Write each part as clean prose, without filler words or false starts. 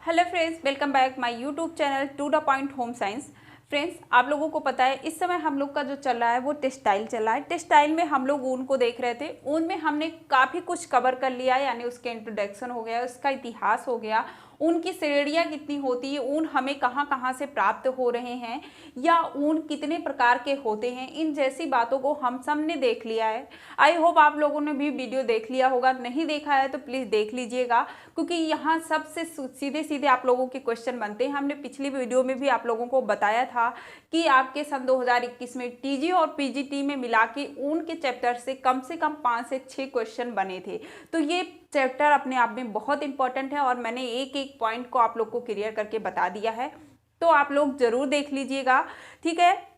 Hello friends, welcome back my YouTube channel to the point home science. Friends, आप लोगों को पता है इस समय हम लोग का जो चल रहा है वो टेक्सटाइल चल रहा है। टेक्सटाइल में हम लोग ऊन को देख रहे थे। ऊन में हमने काफ़ी कुछ कवर कर लिया, यानी उसके इंट्रोडक्शन हो गया, उसका इतिहास हो गया, ऊन की श्रेणियाँ कितनी होती है, ऊन हमें कहाँ कहाँ से प्राप्त हो रहे हैं या ऊन कितने प्रकार के होते हैं, इन जैसी बातों को हम सब ने देख लिया है। आई होप आप लोगों ने भी वीडियो देख लिया होगा। नहीं देखा है तो प्लीज़ देख लीजिएगा, क्योंकि यहाँ सबसे सीधे सीधे आप लोगों के क्वेश्चन बनते हैं। हमने पिछली वीडियो में भी आप लोगों को बताया था कि आपके सन 2021 में टीजी और पीजीटी में मिला के ऊन के चैप्टर से कम 5 से 6 क्वेश्चन बने थे। तो ये चैप्टर अपने आप में बहुत इंपॉर्टेंट है और मैंने एक एक पॉइंट को आप लोग को क्लियर करके बता दिया है, तो आप लोग जरूर देख लीजिएगा, ठीक है।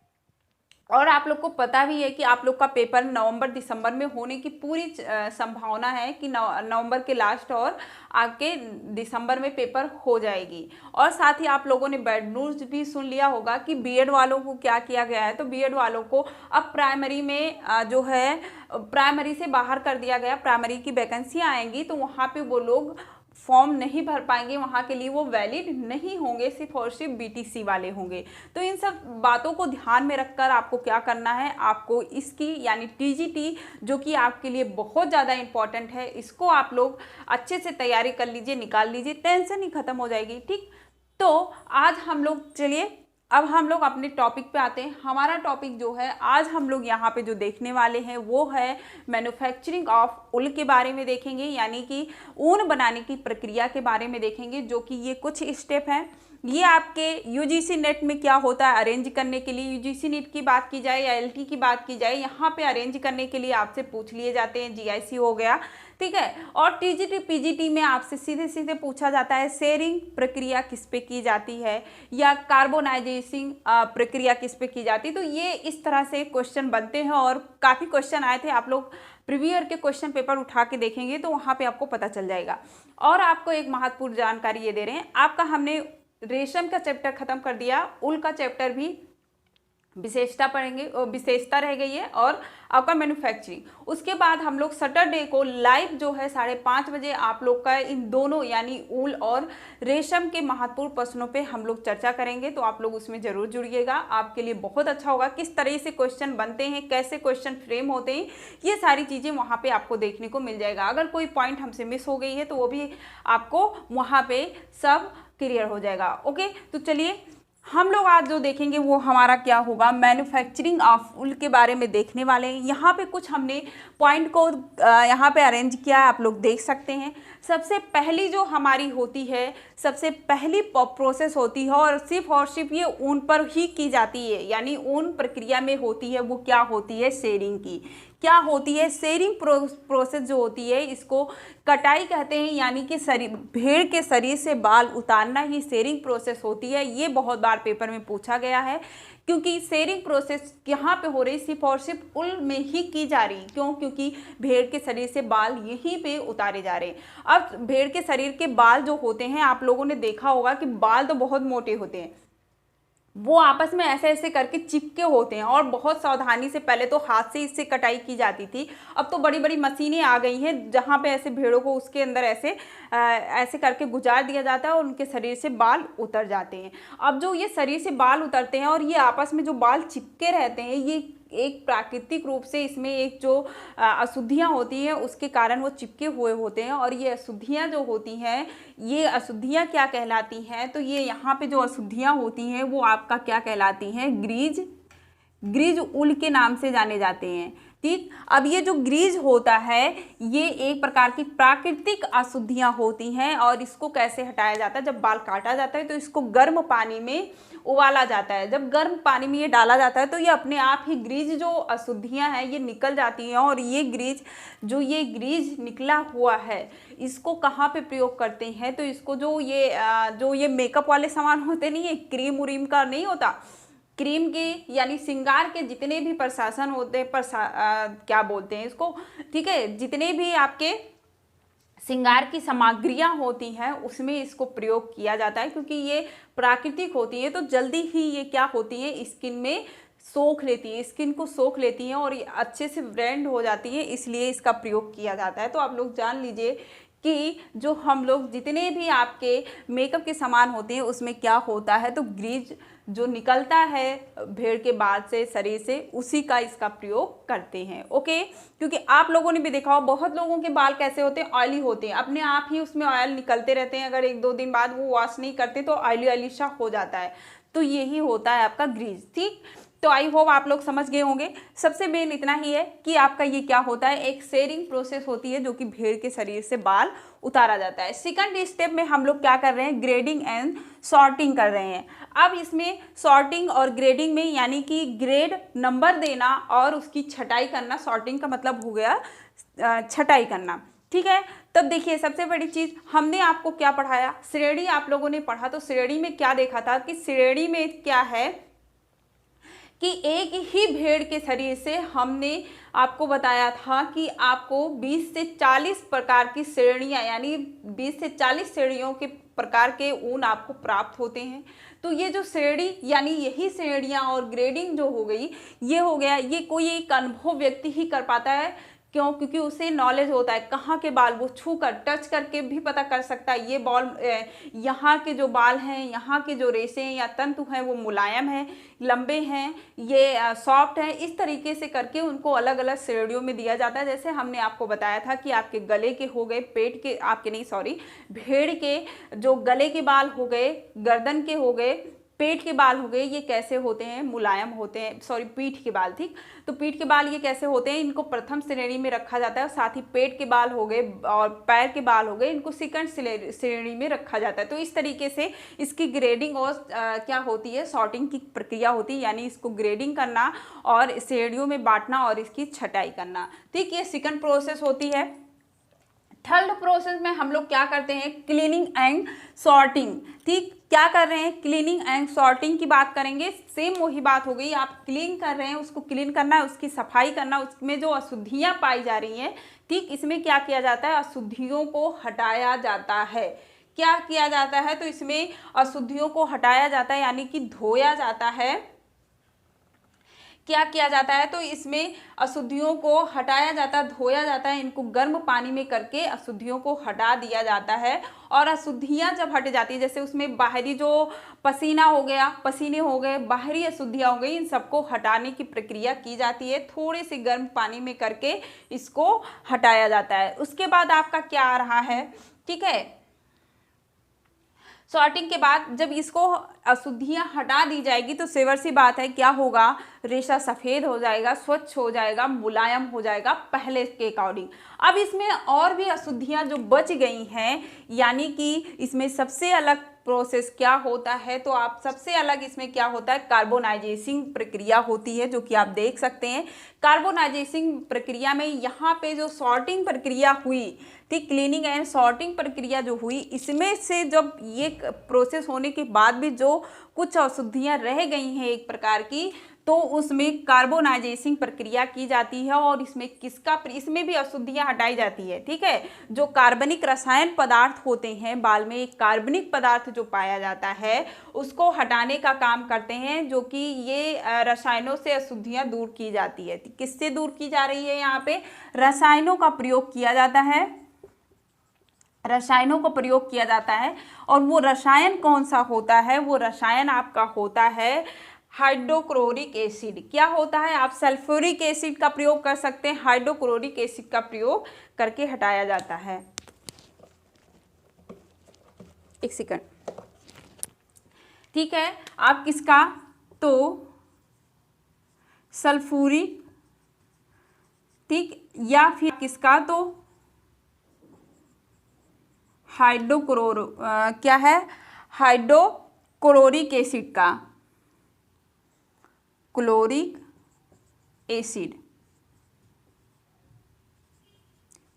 और आप लोग को पता भी है कि आप लोग का पेपर नवंबर दिसंबर में होने की पूरी संभावना है कि नवंबर के लास्ट और आगे दिसंबर में पेपर हो जाएगी। और साथ ही आप लोगों ने बैड न्यूज़ भी सुन लिया होगा कि बीएड वालों को क्या किया गया है। तो बीएड वालों को अब प्राइमरी में जो है प्राइमरी से बाहर कर दिया गया। प्राइमरी की वैकेंसियाँ आएंगी तो वहाँ पे वो लोग फॉर्म नहीं भर पाएंगे, वहाँ के लिए वो वैलिड नहीं होंगे, सिर्फ और सिर्फ बीटीसी वाले होंगे। तो इन सब बातों को ध्यान में रखकर आपको क्या करना है, आपको इसकी यानी टीजीटी जो कि आपके लिए बहुत ज़्यादा इंपॉर्टेंट है, इसको आप लोग अच्छे से तैयारी कर लीजिए, निकाल लीजिए, टेंशन ही खत्म हो जाएगी, ठीक। तो आज हम लोग चलिए अब हम लोग अपने टॉपिक पे आते हैं। हमारा टॉपिक जो है आज हम लोग यहाँ पे जो देखने वाले हैं वो है मैन्युफैक्चरिंग ऑफ उल के बारे में देखेंगे, यानी कि ऊन बनाने की प्रक्रिया के बारे में देखेंगे, जो कि ये कुछ स्टेप हैं। ये आपके यूजीसी नेट में क्या होता है अरेंज करने के लिए, यूजीसी नेट की बात की जाए या एलटी की बात की जाए, यहाँ पे अरेंज करने के लिए आपसे पूछ लिए जाते हैं। जीआईसी हो गया, ठीक है। और टीजीटी पीजीटी में आपसे सीधे सीधे पूछा जाता है शेयरिंग प्रक्रिया किस पे की जाती है या कार्बोनाइजेशन प्रक्रिया किस पे की जाती है। तो ये इस तरह से क्वेश्चन बनते हैं और काफ़ी क्वेश्चन आए थे। आप लोग प्रीवियस ईयर के क्वेश्चन पेपर उठा के देखेंगे तो वहाँ पे आपको पता चल जाएगा। और आपको एक महत्वपूर्ण जानकारी ये दे रहे हैं, आपका हमने रेशम का चैप्टर खत्म कर दिया, उल का चैप्टर भी विशेषता पढ़ेंगे, विशेषता रह गई है, और आपका मैन्युफैक्चरिंग। उसके बाद हम लोग सैटरडे को लाइव जो है 5:30 बजे आप लोग का इन दोनों यानी ऊल और रेशम के महत्वपूर्ण प्रश्नों पे हम लोग चर्चा करेंगे। तो आप लोग उसमें जरूर जुड़िएगा, आपके लिए बहुत अच्छा होगा। किस तरह से क्वेश्चन बनते हैं, कैसे क्वेश्चन फ्रेम होते हैं, ये सारी चीज़ें वहाँ पर आपको देखने को मिल जाएगा। अगर कोई पॉइंट हमसे मिस हो गई है तो वो भी आपको वहाँ पर सब क्लियर हो जाएगा। ओके, तो चलिए हम लोग आज जो देखेंगे वो हमारा क्या होगा, मैन्युफैक्चरिंग ऑफ उल के बारे में देखने वाले हैं। यहाँ पे कुछ हमने पॉइंट को यहाँ पे अरेंज किया है, आप लोग देख सकते हैं। सबसे पहली जो हमारी होती है, सबसे पहली प्रोसेस होती है और सिर्फ ये ऊन पर ही की जाती है, यानी ऊन प्रक्रिया में होती है, वो क्या होती है, शेयरिंग की। क्या होती है शेयरिंग प्रोसेस जो होती है, इसको कटाई कहते हैं, यानी कि भेड़ के शरीर से बाल उतारना ही शेयरिंग प्रोसेस होती है। ये बहुत बार पेपर में पूछा गया है, क्योंकि शेयरिंग प्रोसेस यहाँ पे हो रही सिर्फ और सिर्फ उल में ही की जा रही। क्यों? क्योंकि भेड़ के शरीर से बाल यहीं पे उतारे जा रहे हैं। अब भेड़ के शरीर के बाल जो होते हैं, आप लोगों ने देखा होगा कि बाल तो बहुत मोटे होते हैं, वो आपस में ऐसे ऐसे करके चिपके होते हैं और बहुत सावधानी से, पहले तो हाथ से इससे कटाई की जाती थी, अब तो बड़ी बड़ी मशीनें आ गई हैं जहाँ पे ऐसे भेड़ों को उसके अंदर ऐसे करके गुजार दिया जाता है और उनके शरीर से बाल उतर जाते हैं। अब जो ये शरीर से बाल उतरते हैं और ये आपस में जो बाल चिपके रहते हैं, ये एक प्राकृतिक रूप से इसमें एक जो अशुद्धियाँ होती हैं उसके कारण वो चिपके हुए होते हैं। और ये अशुद्धियाँ जो होती हैं, ये अशुद्धियाँ क्या कहलाती हैं, तो ये यहाँ पे जो अशुद्धियाँ होती हैं वो आपका क्या कहलाती हैं, ग्रीज उल के नाम से जाने जाते हैं, ठीक। अब ये जो ग्रीज होता है ये एक प्रकार की प्राकृतिक अशुद्धियाँ होती हैं और इसको कैसे हटाया जाता है, जब बाल काटा जाता है तो इसको गर्म पानी में उबाला जाता है। जब गर्म पानी में ये डाला जाता है तो ये अपने आप ही ग्रीज जो अशुद्धियाँ हैं ये निकल जाती हैं। और ये ग्रीज निकला हुआ है, इसको कहाँ पे प्रयोग करते हैं, तो इसको जो ये मेकअप वाले सामान होते नहीं है, क्रीम उरीम का नहीं होता, क्रीम के यानी श्रृंगार के जितने भी प्रशासन होते हैं, क्या बोलते हैं इसको, ठीक है, जितने भी आपके श्रृंगार की सामग्रियां होती हैं उसमें इसको प्रयोग किया जाता है। क्योंकि ये प्राकृतिक होती है तो जल्दी ही ये क्या होती है, स्किन में सोख लेती है, स्किन को सोख लेती हैं और ये अच्छे से ब्लेंड हो जाती है, इसलिए इसका प्रयोग किया जाता है। तो आप लोग जान लीजिए कि जो हम लोग जितने भी आपके मेकअप के सामान होते हैं उसमें क्या होता है, तो ग्रीज जो निकलता है भेड़ के बाल से, शरीर से, उसी का इसका प्रयोग करते हैं। ओके, क्योंकि आप लोगों ने भी देखा हो बहुत लोगों के बाल कैसे होते हैं, ऑयली होते हैं, अपने आप ही उसमें ऑयल निकलते रहते हैं, अगर 1-2 दिन बाद वो वॉश नहीं करते तो ऑयली ऑयली सा हो जाता है, तो यही होता है आपका ग्रीज। ठीक, तो आई होप आप लोग समझ गए होंगे। सबसे मेन इतना ही है कि आपका ये क्या होता है, एक शेयरिंग प्रोसेस होती है जो कि भेड़ के शरीर से बाल उतारा जाता है। सेकंड स्टेप में हम लोग क्या कर रहे हैं, ग्रेडिंग एंड सॉर्टिंग कर रहे हैं। अब इसमें सॉर्टिंग और ग्रेडिंग में यानी कि ग्रेड नंबर देना और उसकी छटाई करना, सॉर्टिंग का मतलब हो गया छटाई करना। ठीक है, तब देखिए सबसे बड़ी चीज हमने आपको क्या पढ़ाया, श्रेणी आप लोगों ने पढ़ा, तो श्रेणी में क्या देखा था कि श्रेणी में क्या है कि एक ही भेड़ के शरीर से हमने आपको बताया था कि आपको 20 से 40 प्रकार की श्रेणियां, यानी 20 से 40 श्रेणियों के प्रकार के ऊन आपको प्राप्त होते हैं। तो ये जो श्रेणी यानी यही श्रेणियां और ग्रेडिंग जो हो गई, ये हो गया, ये कोई एक अनुभव व्यक्ति ही कर पाता है। क्यों? क्योंकि उसे नॉलेज होता है कहाँ के बाल वो छू कर, टच करके भी पता कर सकता है ये बॉल, यहाँ के जो बाल हैं, यहाँ के जो रेशे या तंतु हैं वो मुलायम हैं, लंबे हैं, ये सॉफ्ट हैं, इस तरीके से करके उनको अलग अलग श्रेणियों में दिया जाता है। जैसे हमने आपको बताया था कि आपके गले के हो गए, पेट के आपके नहीं सॉरी भेड़ के जो गले के बाल हो गए, गर्दन के हो गए, पेट के बाल हो गए, ये कैसे होते हैं, मुलायम होते हैं, सॉरी पीठ के बाल, ठीक, तो पीठ के बाल ये कैसे होते हैं, इनको प्रथम श्रेणी में रखा जाता है, और साथ ही पेट के बाल हो गए और पैर के बाल हो गए, इनको सेकंड श्रेणी में रखा जाता है। तो इस तरीके से इसकी ग्रेडिंग और क्या होती है, सॉर्टिंग की प्रक्रिया होती है, यानी इसको ग्रेडिंग करना और श्रेणियों में बांटना और इसकी छटाई करना। ठीक, ये सेकंड प्रोसेस होती है। थर्ड प्रोसेस में हम लोग क्या करते हैं, क्लीनिंग एंड सॉर्टिंग। ठीक, क्या कर रहे हैं, क्लीनिंग एंड सॉर्टिंग की बात करेंगे। सेम वही बात हो गई, आप क्लीन कर रहे हैं, उसको क्लीन करना है, उसकी सफाई करना, उसमें जो अशुद्धियां पाई जा रही हैं, ठीक, इसमें क्या किया जाता है, अशुद्धियों को हटाया जाता है। क्या किया जाता है, तो इसमें अशुद्धियों को हटाया जाता है, यानी कि धोया जाता है। क्या किया जाता है, तो इसमें अशुद्धियों को हटाया जाता है, धोया जाता है, इनको गर्म पानी में करके अशुद्धियों को हटा दिया जाता है। और अशुद्धियां जब हट जाती है, जैसे उसमें बाहरी जो पसीना हो गया, पसीने हो गए, बाहरी अशुद्धियां हो गई, इन सबको हटाने की प्रक्रिया की जाती है, थोड़े से गर्म पानी में करके इसको हटाया जाता है। उसके बाद आपका क्या आ रहा है, ठीक है, सॉर्टिंग के बाद जब इसको अशुद्धियां हटा दी जाएगी तो सेवर सी बात है क्या होगा, रेशा सफ़ेद हो जाएगा, स्वच्छ हो जाएगा, मुलायम हो जाएगा पहले के अकॉर्डिंग। अब इसमें और भी अशुद्धियां जो बच गई हैं, यानी कि इसमें सबसे अलग प्रोसेस क्या होता है, तो आप सबसे अलग इसमें क्या होता है, कार्बोनाइजेशन प्रक्रिया होती है, जो कि आप देख सकते हैं। कार्बोनाइजेशन प्रक्रिया में यहाँ पे जो सॉर्टिंग प्रक्रिया हुई थी, क्लीनिंग एंड सॉर्टिंग प्रक्रिया जो हुई, इसमें से जब ये प्रोसेस होने के बाद भी जो कुछ अशुद्धियाँ रह गई हैं एक प्रकार की, तो उसमें कार्बोनाइजेशन प्रक्रिया की जाती है और इसमें भी अशुद्धियां हटाई जाती है। ठीक है, जो कार्बनिक रसायन पदार्थ होते हैं बाल में, एक कार्बनिक पदार्थ जो पाया जाता है उसको हटाने का काम करते हैं, जो कि ये रसायनों से अशुद्धियां दूर की जाती है। किससे दूर की जा रही है, यहाँ पे रसायनों का प्रयोग किया जाता है, रसायनों का प्रयोग किया जाता है। और वो रसायन कौन सा होता है, वो रसायन आपका होता है हाइड्रोक्लोरिक एसिड। क्या होता है, आप सल्फ्यूरिक एसिड का प्रयोग कर सकते हैं, हाइड्रोक्लोरिक एसिड का प्रयोग करके हटाया जाता है। एक सेकंड, ठीक है, आप किसका, तो सल्फ्यूरिक, ठीक, या फिर किसका, तो क्या है, हाइड्रोक्लोरिक एसिड का, क्लोरिक एसिड।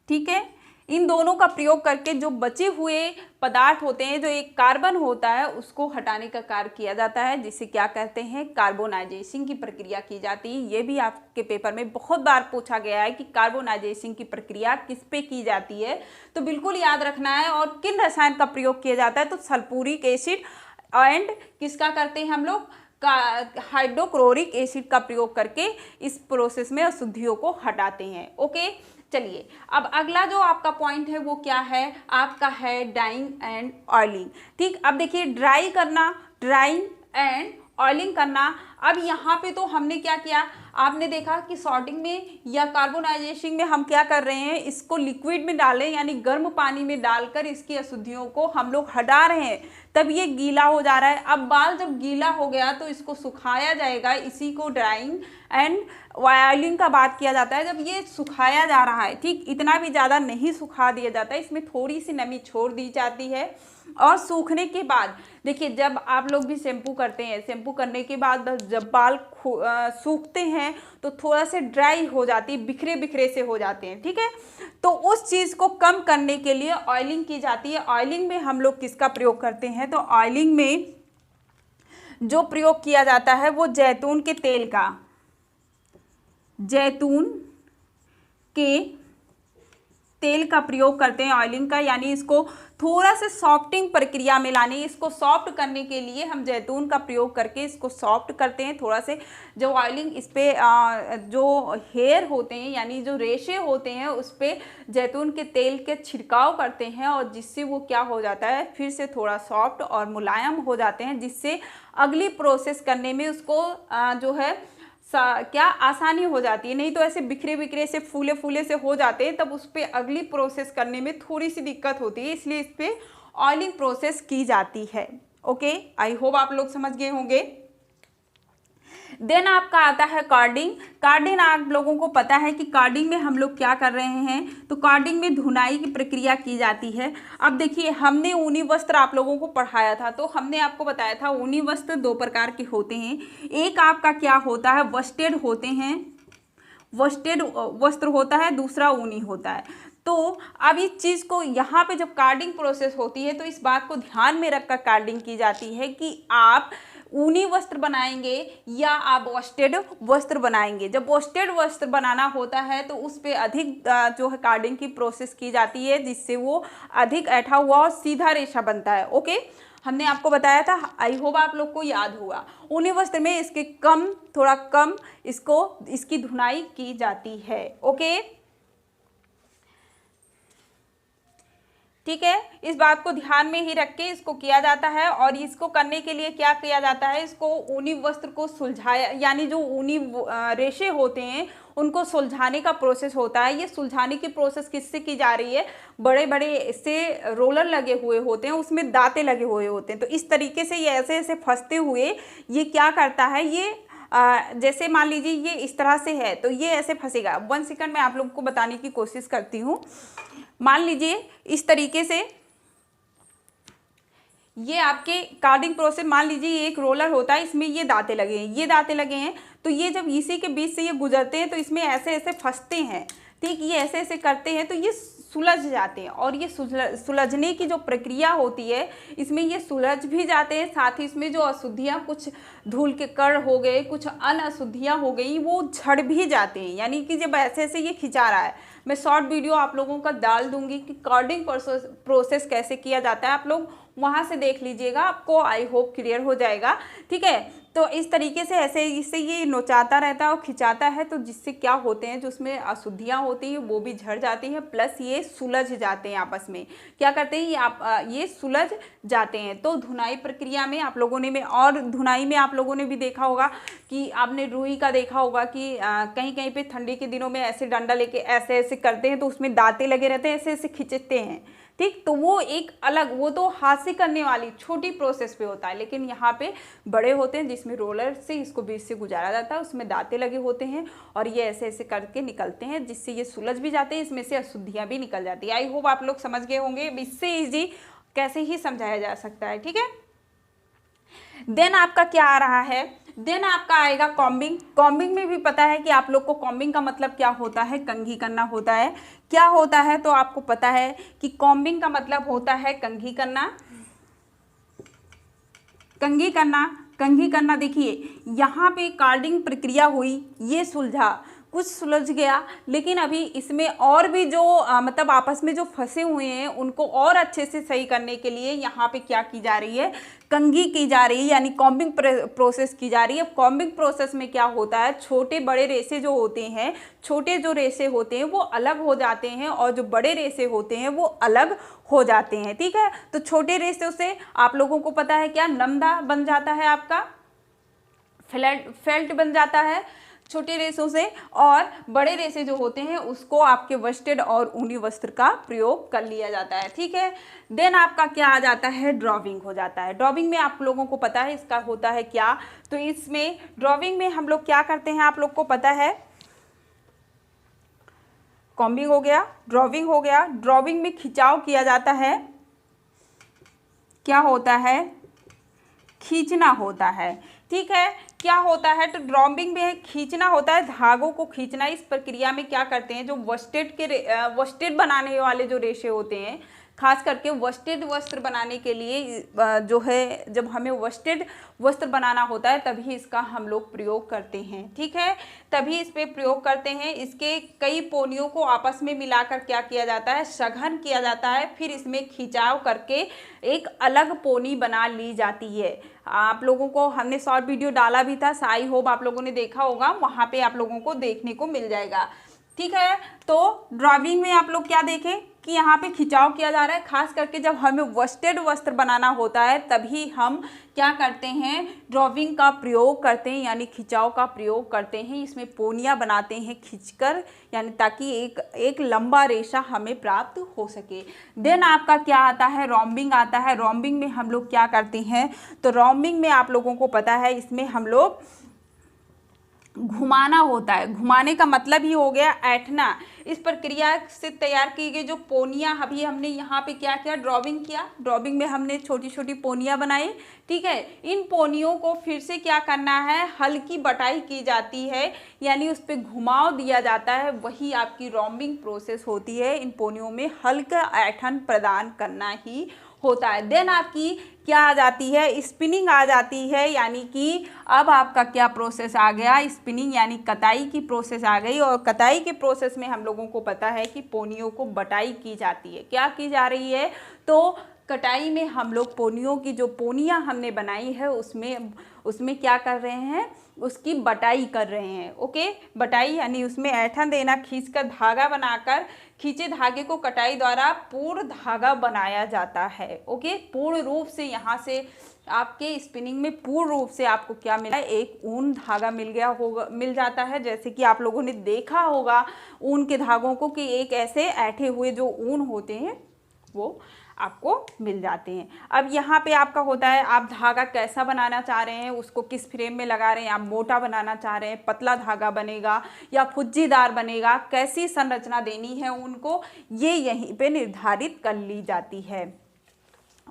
ठीक है, इन दोनों का प्रयोग करके जो बचे हुए पदार्थ होते हैं, जो एक कार्बन होता है, उसको हटाने का कार्य किया जाता है, जिसे क्या कहते हैं, कार्बोनाइजेशन की प्रक्रिया की जाती है। ये भी आपके पेपर में बहुत बार पूछा गया है कि कार्बोनाइजेशन की प्रक्रिया किस पे की जाती है, तो बिल्कुल याद रखना है। और किन रसायन का प्रयोग किया जाता है, तो सल्फ्यूरिक एसिड एंड किसका करते हैं हम लोग, हाइड्रोक्लोरिक एसिड का प्रयोग करके इस प्रोसेस में अशुद्धियों को हटाते हैं। ओके, चलिए अब अगला जो आपका पॉइंट है वो क्या है, आपका है डाइंग एंड ऑयलिंग। ठीक, अब देखिए ड्राई करना, ड्राइंग एंड ऑयलिंग करना। अब यहाँ पे तो हमने क्या किया, आपने देखा कि सॉर्टिंग में या कार्बोनाइजेशन में हम क्या कर रहे हैं, इसको लिक्विड में डालें यानी गर्म पानी में डालकर इसकी अशुद्धियों को हम लोग हटा रहे हैं, तब ये गीला हो जा रहा है। अब बाल जब गीला हो गया तो इसको सुखाया जाएगा, इसी को ड्राइंग एंड ऑयलिंग का बात किया जाता है। जब ये सुखाया जा रहा है, ठीक, इतना भी ज़्यादा नहीं सुखा दिया जाता है, इसमें थोड़ी सी नमी छोड़ दी जाती है। और सूखने के बाद देखिए जब आप लोग भी शैम्पू करते हैं, शैम्पू करने के बाद जब बाल सूखते हैं तो थोड़ा से ड्राई हो जाती है, बिखरे बिखरे से हो जाते हैं, ठीक है। तो उस चीज़ को कम करने के लिए ऑयलिंग की जाती है। ऑयलिंग में हम लोग किसका प्रयोग करते हैं, तो ऑयलिंग में जो प्रयोग किया जाता है वो जैतून के तेल का, जैतून के तेल का प्रयोग करते हैं ऑयलिंग का, यानी इसको थोड़ा सा सॉफ्टिंग प्रक्रिया में लाने, इसको सॉफ्ट करने के लिए हम जैतून का प्रयोग करके इसको सॉफ्ट करते हैं। थोड़ा से जो ऑयलिंग इस पर जो हेयर होते हैं यानी जो रेशे होते हैं उस पर जैतून के तेल के छिड़काव करते हैं, और जिससे वो क्या हो जाता है, फिर से थोड़ा सॉफ्ट और मुलायम हो जाते हैं, जिससे अगली प्रोसेस करने में उसको जो है क्या आसानी हो जाती है। नहीं तो ऐसे बिखरे बिखरे से फूले फूले से हो जाते हैं, तब उस पर अगली प्रोसेस करने में थोड़ी सी दिक्कत होती है, इसलिए इस पर ऑयलिंग प्रोसेस की जाती है। ओके, आई होप आप लोग समझ गए होंगे। देन आपका आता है कार्डिंग। कार्डिंग आप लोगों को पता है कि कार्डिंग में हम लोग क्या कर रहे हैं, तो कार्डिंग में धुनाई की प्रक्रिया की जाती है। अब देखिए हमने ऊनी वस्त्र आप लोगों को पढ़ाया था, तो हमने आपको बताया था ऊनी वस्त्र दो प्रकार के होते हैं। एक आपका क्या होता है, वस्टेड होते हैं, वस्टेड वस्त्र होता है, दूसरा ऊनी होता है। तो अब इस चीज़ को यहाँ पे जब कार्डिंग प्रोसेस होती है तो इस बात को ध्यान में रखकर कार्डिंग की जाती है कि आप ऊनी वस्त्र बनाएंगे या आप वस्टेड वस्त्र बनाएंगे। जब वस्टेड वस्त्र बनाना होता है तो उस पर अधिक जो है कार्डिंग की प्रोसेस की जाती है, जिससे वो अधिक ऐठा हुआ और सीधा रेशा बनता है। ओके, हमने आपको बताया था, आई होप आप लोग को याद होगा। ऊनी वस्त्र में इसके थोड़ा कम इसकी धुनाई की जाती है। ओके, ठीक है, इस बात को ध्यान में ही रख के इसको किया जाता है। और इसको करने के लिए क्या किया जाता है, इसको ऊनी वस्त्र को सुलझाया, यानी जो ऊनी रेशे होते हैं उनको सुलझाने का प्रोसेस होता है। ये सुलझाने की प्रोसेस किससे की जा रही है, बड़े बड़े से रोलर लगे हुए होते हैं, उसमें दांते लगे हुए होते हैं। तो इस तरीके से ये ऐसे ऐसे फंसते हुए ये क्या करता है, ये जैसे मान लीजिए ये इस तरह से है तो ये ऐसे फंसेगा। 1 सेकंड में आप लोगों को बताने की कोशिश करती हूँ। मान लीजिए इस तरीके से ये आपके कार्डिंग प्रोसेस, मान लीजिए ये एक रोलर होता है, इसमें ये दांते लगे हैं, ये दांते लगे हैं, तो ये जब इसी के बीच से ये गुजरते हैं तो इसमें ऐसे ऐसे फंसते हैं। ठीक, ये ऐसे ऐसे करते हैं तो ये सुलझ जाते हैं। और ये सुलझने की जो प्रक्रिया होती है इसमें ये सुलझ भी जाते हैं, साथ ही इसमें जो अशुद्धियाँ, कुछ धूल के कण हो गए, कुछ अन्य अशुद्धियाँ हो गई, वो झड़ भी जाते हैं। यानी कि जब ऐसे ऐसे ये खिंचा रहा है, मैं शॉर्ट वीडियो आप लोगों का डाल दूंगी कि कार्डिंग प्रोसेस कैसे किया जाता है, आप लोग वहाँ से देख लीजिएगा, आपको आई होप क्लियर हो जाएगा। ठीक है, तो इस तरीके से ऐसे इससे ये नोचाता रहता है और खिंचाता है, तो जिससे क्या होते हैं, जो उसमें अशुद्धियाँ होती हैं वो भी झड़ जाती हैं, प्लस ये सुलझ जाते हैं आपस में। क्या करते हैं ये सुलझ जाते हैं। तो धुनाई प्रक्रिया में आप लोगों ने और धुनाई में आप लोगों ने भी देखा होगा कि आपने रुई का देखा होगा कि कहीं कहीं पे ठंडी के दिनों में ऐसे डंडा लेके ऐसे ऐसे करते हैं तो उसमें दांते लगे रहते हैं, ऐसे ऐसे खिंचते हैं। ठीक, तो वो एक अलग, वो तो हाथ से करने वाली छोटी प्रोसेस पे होता है, लेकिन यहाँ पे बड़े होते हैं जिसमें रोलर से इसको बीच से गुजारा जाता है, उसमें दांते लगे होते हैं और ये ऐसे ऐसे करके निकलते हैं, जिससे ये सुलझ भी जाते हैं, इसमें से अशुद्धियाँ भी निकल जाती है। आई होप आप लोग समझ गए होंगे, इससे ईजी कैसे ही समझाया जा सकता है। ठीक है, देन आपका क्या आ रहा है, देन आपका आएगा कॉम्बिंग। कॉम्बिंग में भी पता है कि आप लोग को कॉम्बिंग का मतलब क्या होता है, कंघी करना होता है। क्या होता है, तो आपको पता है कि कॉम्बिंग का मतलब होता है कंघी करना। कंघी करना देखिए यहाँ पे कार्डिंग प्रक्रिया हुई, ये सुलझा, कुछ सुलझ गया, लेकिन अभी इसमें और भी जो मतलब आपस में जो फंसे हुए हैं उनको और अच्छे से सही करने के लिए यहाँ पे क्या की जा रही है, कंघी की जा रही है, यानी कॉम्बिंग प्रोसेस की जा रही है। कॉम्बिंग प्रोसेस में क्या होता है, छोटे बड़े रेशे जो होते हैं, छोटे जो रेशे होते हैं वो अलग हो जाते हैं और जो बड़े रेशे होते हैं वो अलग हो जाते हैं। ठीक है, तो छोटे रेशे से आप लोगों को पता है क्या, लम्बा बन जाता है, आपका फेल्ट बन जाता है छोटे रेशों से, और बड़े रेशे जो होते हैं उसको आपके वस्टेड और ऊनी वस्त्र का प्रयोग कर लिया जाता है। ठीक है, देन आपका क्या आ जाता है, ड्रॉविंग हो जाता है। ड्रॉविंग में आप लोगों को पता है इसका होता है क्या, तो इसमें ड्रॉविंग में हम लोग क्या करते हैं, आप लोग को पता है, कॉम्बिंग हो गया, ड्रॉविंग हो गया। ड्रॉविंग में खिंचाव किया जाता है, क्या होता है, खींचना होता है। ठीक है, क्या होता है, तो ड्रॉविंग में खींचना होता है, धागों को खींचना। इस प्रक्रिया में क्या करते हैं, जो वस्टेड बनाने वाले जो रेशे होते हैं, खास करके वस्टेड वस्त्र बनाने के लिए जो है, जब हमें वस्टेड वस्त्र बनाना होता है तभी इसका हम लोग प्रयोग करते हैं। ठीक है, तभी इस पे प्रयोग करते हैं। इसके कई पोनियों को आपस में मिलाकर क्या किया जाता है, सघन किया जाता है, फिर इसमें खिंचाव करके एक अलग पोनी बना ली जाती है। आप लोगों को हमने शॉर्ट वीडियो डाला भी था, आई होप आप लोगों ने देखा होगा, वहाँ पे आप लोगों को देखने को मिल जाएगा। ठीक है, तो ड्राइविंग में आप लोग क्या देखें कि यहाँ पे खिंचाव किया जा रहा है, खास करके जब हमें वस्टेड वस्त्र बनाना होता है तभी हम क्या करते हैं, ड्राइविंग का प्रयोग करते हैं, यानी खिंचाव का प्रयोग करते हैं। इसमें पोनियाँ बनाते हैं खींचकर, यानी ताकि एक लंबा रेशा हमें प्राप्त हो सके। देन आपका क्या आता है, रोम्बिंग आता है। रोम्बिंग में हम लोग क्या करते हैं, तो रोम्बिंग में आप लोगों को पता है इसमें हम लोग घुमाना होता है। घुमाने का मतलब ही हो गया ऐंठना। इस प्रक्रिया से तैयार की गई जो पोनियाँ, अभी हमने यहाँ पे क्या किया, ड्रॉविंग किया। ड्रॉविंग में हमने छोटी छोटी पोनियाँ बनाई। ठीक है, इन पोनियों को फिर से क्या करना है, हल्की बटाई की जाती है, यानी उस पर घुमाव दिया जाता है, वही आपकी रोम्बिंग प्रोसेस होती है। इन पोनियों में हल्का ऐंठन प्रदान करना ही होता है। देन आपकी क्या आ जाती है, स्पिनिंग आ जाती है, यानी कि अब आपका क्या प्रोसेस आ गया, स्पिनिंग, यानी कताई की प्रोसेस आ गई। और कताई के प्रोसेस में हम लोगों को पता है कि पोनियों को बटाई की जाती है। क्या की जा रही है, तो कटाई में हम लोग पोनियों की जो पोनियाँ हमने बनाई है उसमें क्या कर रहे हैं, उसकी बटाई कर रहे हैं। ओके, बटाई यानी उसमें ऐंठन देना, खींचकर धागा बनाकर, खींचे धागे को कटाई द्वारा पूर्ण धागा बनाया जाता है। ओके, पूर्ण रूप से यहाँ से आपके स्पिनिंग में पूर्ण रूप से आपको क्या मिला, एक ऊन धागा मिल जाता है। जैसे कि आप लोगों ने देखा होगा ऊन के धागों को कि एक ऐसे ऐंठे हुए जो ऊन होते हैं वो आपको मिल जाते हैं। अब यहाँ पे आपका होता है, आप धागा कैसा बनाना चाह रहे हैं, उसको किस फ्रेम में लगा रहे हैं, आप मोटा बनाना चाह रहे हैं, पतला धागा बनेगा या फुज्जीदार बनेगा, कैसी संरचना देनी है उनको, ये यहीं पे निर्धारित कर ली जाती है।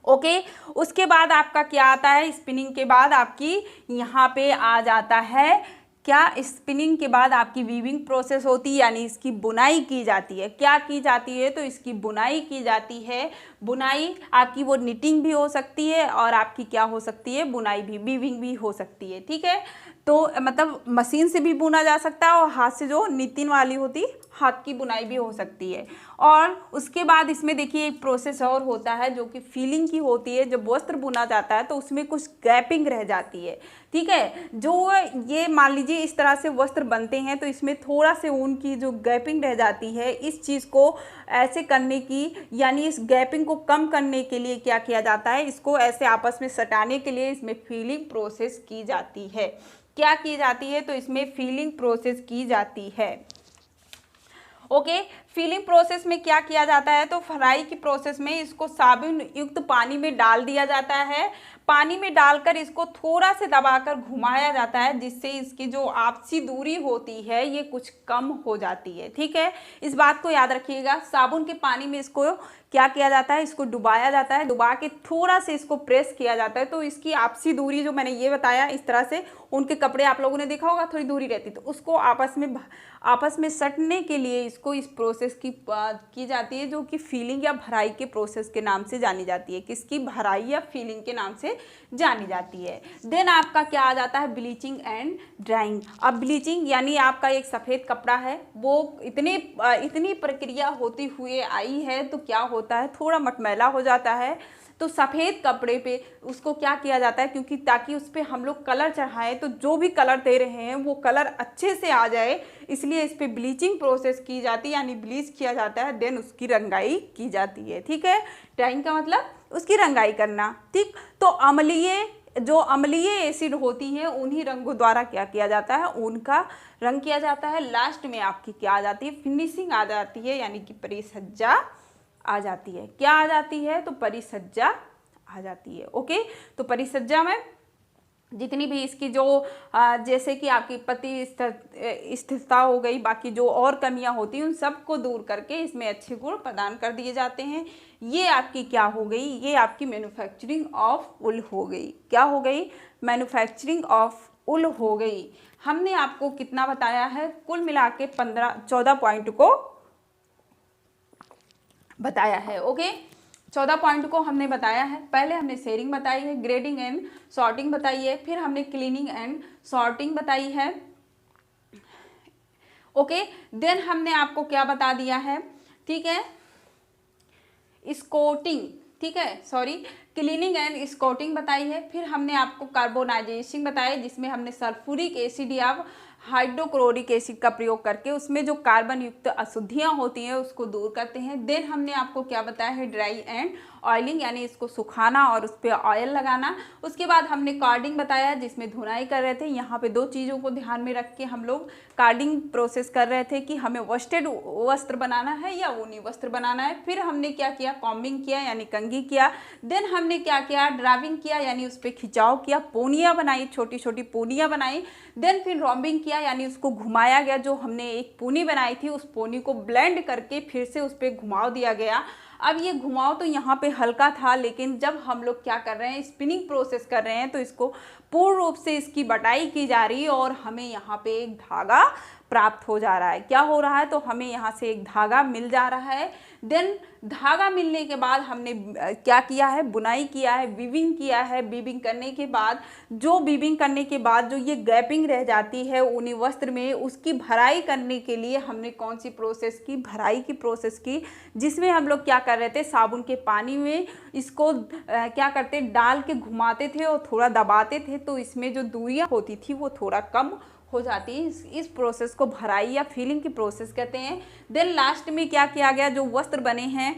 ओके, उसके बाद आपका क्या आता है, स्पिनिंग के बाद आपकी यहाँ पे आ जाता है क्या, स्पिनिंग के बाद आपकी वीविंग प्रोसेस होती है, यानी इसकी बुनाई की जाती है। क्या की जाती है, तो इसकी बुनाई की जाती है। बुनाई आपकी वो निटिंग भी हो सकती है और आपकी क्या हो सकती है, बुनाई भी, वीविंग भी हो सकती है। ठीक है, तो मतलब मशीन से भी बुना जा सकता है और हाथ से जो नितिन वाली होती हाथ की बुनाई भी हो सकती है। और उसके बाद इसमें देखिए एक प्रोसेस और होता है जो कि फीलिंग की होती है। जब वस्त्र बुना जाता है तो उसमें कुछ गैपिंग रह जाती है। ठीक है, जो ये मान लीजिए इस तरह से वस्त्र बनते हैं तो इसमें थोड़ा से ऊन की जो गैपिंग रह जाती है, इस चीज़ को ऐसे करने की, यानी इस गैपिंग को कम करने के लिए क्या किया जाता है, इसको ऐसे आपस में सटाने के लिए इसमें फीलिंग प्रोसेस की जाती है। क्या की जाती है, तो इसमें फीलिंग प्रोसेस की जाती है। ओके, फीलिंग प्रोसेस में क्या किया जाता है, तो फ्राई की प्रोसेस में इसको साबुन युक्त पानी में डाल दिया जाता है। पानी में डालकर इसको थोड़ा से दबाकर घुमाया जाता है, जिससे इसकी जो आपसी दूरी होती है ये कुछ कम हो जाती है। ठीक है, इस बात को याद रखिएगा। साबुन के पानी में इसको क्या किया जाता है, इसको डुबाया जाता है, डुबा के थोड़ा से इसको प्रेस किया जाता है, तो इसकी आपसी दूरी जो मैंने ये बताया, इस तरह से उनके कपड़े आप लोगों ने देखा होगा थोड़ी दूरी रहती, तो उसको आपस में सटने के लिए इसको इस प्रोसेस प्रोसेस की जाती है, जो कि फीलिंग या भराई के प्रोसेस के नाम से जानी जाती है। किसकी? भराई या फीलिंग के नाम से जानी जाती है। देन आपका क्या आ जाता है? Bleaching and drawing. अब ब्लीचिंग यानी आपका एक सफ़ेद कपड़ा है, वो इतनी प्रक्रिया होती हुए आई है तो क्या होता है, थोड़ा मटमैला हो जाता है। तो सफ़ेद कपड़े पे उसको क्या किया जाता है, क्योंकि ताकि उस पर हम लोग कलर चढ़ाएं, तो जो भी कलर दे रहे हैं वो कलर अच्छे से आ जाए, इसलिए इस पर ब्लीचिंग प्रोसेस की जाती है, यानी ब्लीच किया जाता है। देन उसकी रंगाई की जाती है। ठीक है, ड्राइंग का मतलब उसकी रंगाई करना। ठीक, तो अम्लीय एसिड होती हैं उन्हीं रंगों द्वारा क्या किया जाता है, उनका रंग किया जाता है। लास्ट में आपकी क्या आ जाती है? फिनिशिंग आ जाती है, यानी कि परिसज्जा आ जाती है। क्या आ जाती है? तो परिसज्जा आ जाती है। ओके, तो परिसज्जा में जितनी भी इसकी जो जैसे कि आपकी पति स्थिरता हो गई, बाकी जो और कमियां होती हैं उन सबको दूर करके इसमें अच्छे गुण प्रदान कर दिए जाते हैं। ये आपकी क्या हो गई? ये आपकी मैन्युफैक्चरिंग ऑफ उल हो गई। क्या हो गई? मैन्युफैक्चरिंग ऑफ उल हो गई। हमने आपको कितना बताया है? कुल मिला के 14 पॉइंट को बताया है। ओके, 14 पॉइंट को हमने बताया है। पहले हमने शेयरिंग बताई है, ग्रेडिंग एंड सॉर्टिंग बताई है, फिर हमने क्लीनिंग एंड सॉर्टिंग बताई है। ओके, देन हमने आपको क्या बता दिया है? ठीक है, स्कोटिंग, ठीक है, सॉरी, क्लीनिंग एंड स्कोटिंग बताई है। फिर हमने आपको कार्बोनाइजेशन बताया, जिसमें हमने सल्फ्यूरिक एसिड या हाइड्रोक्लोरिक एसिड का प्रयोग करके उसमें जो कार्बन युक्त अशुद्धियां होती हैं उसको दूर करते हैं। देन हमने आपको क्या बताया है? ड्राई एंड ऑयलिंग, यानी इसको सुखाना और उस पर ऑयल लगाना। उसके बाद हमने कार्डिंग बताया, जिसमें धुनाई कर रहे थे। यहाँ पे दो चीज़ों को ध्यान में रख के हम लोग कार्डिंग प्रोसेस कर रहे थे कि हमें वस्टेड वस्त्र बनाना है या ऊनी वस्त्र बनाना है। फिर हमने क्या किया? कॉम्बिंग किया, यानी कंघी किया। देन हमने क्या किया? ड्राइविंग किया, यानी उस पर खिंचाव किया, पोनियाँ बनाई, छोटी छोटी पोनियाँ बनाई। देन फिर रॉम्बिंग किया, यानी उसको घुमाया गया। जो हमने एक पोनी बनाई थी उस पोनी को ब्लेंड करके फिर से उस पर घुमाव दिया गया। अब ये घुमाव तो यहाँ पे हल्का था, लेकिन जब हम लोग क्या कर रहे हैं? स्पिनिंग प्रोसेस कर रहे हैं, तो इसको पूर्ण रूप से इसकी बटाई की जा रही है और हमें यहाँ पे एक धागा प्राप्त हो जा रहा है। क्या हो रहा है? तो हमें यहाँ से एक धागा मिल जा रहा है। देन धागा मिलने के बाद हमने क्या किया है? बुनाई किया है, वीविंग किया है। वीविंग करने के बाद जो ये गैपिंग रह जाती है ऊनी वस्त्र में, उसकी भराई करने के लिए हमने कौन सी प्रोसेस की? भराई की प्रोसेस की, जिसमें हम लोग क्या कर रहे थे? साबुन के पानी में इसको क्या करते? डाल के घुमाते थे और थोड़ा दबाते थे, तो इसमें जो दूरियां होती थी वो थोड़ा कम हो जाती है। इस प्रोसेस को भराई या फीलिंग की प्रोसेस कहते हैं। देन लास्ट में क्या किया गया? जो वस्त्र बने हैं,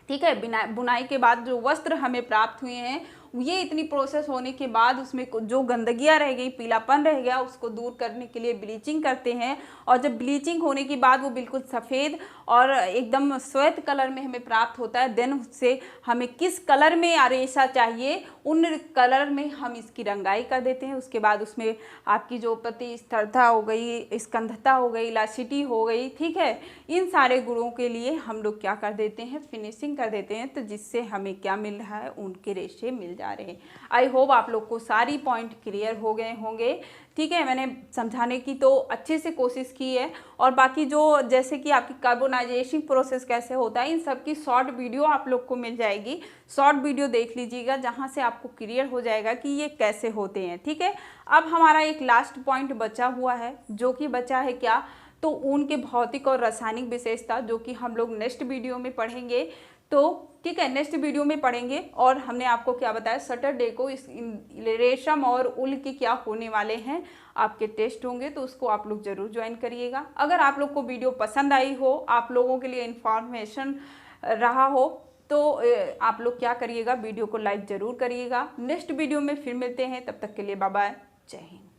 ठीक है, बुनाई के बाद जो वस्त्र हमें प्राप्त हुए हैं, ये इतनी प्रोसेस होने के बाद उसमें जो गंदगियाँ रह गई, पीलापन रह गया, उसको दूर करने के लिए ब्लीचिंग करते हैं। और जब ब्लीचिंग होने के बाद वो बिल्कुल सफ़ेद और एकदम श्वेत कलर में हमें प्राप्त होता है। देन उससे हमें किस कलर में रेशा चाहिए, उन कलर में हम इसकी रंगाई कर देते हैं। उसके बाद उसमें आपकी जो प्रतिस्पर्धा हो गई, स्कंधता हो गई, इलास्टिसिटी हो गई, ठीक है, इन सारे गुणों के लिए हम लोग क्या कर देते हैं? फिनिशिंग कर देते हैं। तो जिससे हमें क्या मिल रहा है? उनके रेशे मिल जा रहे हैं। आई होप आप लोग को सारी पॉइंट क्लियर हो गए होंगे। ठीक है, मैंने समझाने की तो अच्छे से कोशिश की है। और बाकी जो जैसे कि आपकी कार्बोनाइजेशन प्रोसेस कैसे होता है, इन सब की शॉर्ट वीडियो आप लोग को मिल जाएगी। शॉर्ट वीडियो देख लीजिएगा, जहाँ से आपको क्लियर हो जाएगा कि ये कैसे होते हैं। ठीक है, अब हमारा एक लास्ट पॉइंट बचा हुआ है, जो कि बचा है क्या? तो ऊन के भौतिक और रासायनिक विशेषता, जो कि हम लोग नेक्स्ट वीडियो में पढ़ेंगे। तो ठीक है, नेक्स्ट वीडियो में पढ़ेंगे। और हमने आपको क्या बताया? सैटरडे को इस रेशम और उल के क्या होने वाले हैं, आपके टेस्ट होंगे, तो उसको आप लोग जरूर ज्वाइन करिएगा। अगर आप लोग को वीडियो पसंद आई हो, आप लोगों के लिए इंफॉर्मेशन रहा हो, तो आप लोग क्या करिएगा? वीडियो को लाइक ज़रूर करिएगा। नेक्स्ट वीडियो में फिर मिलते हैं, तब तक के लिए बाय बाय, जय हिंद।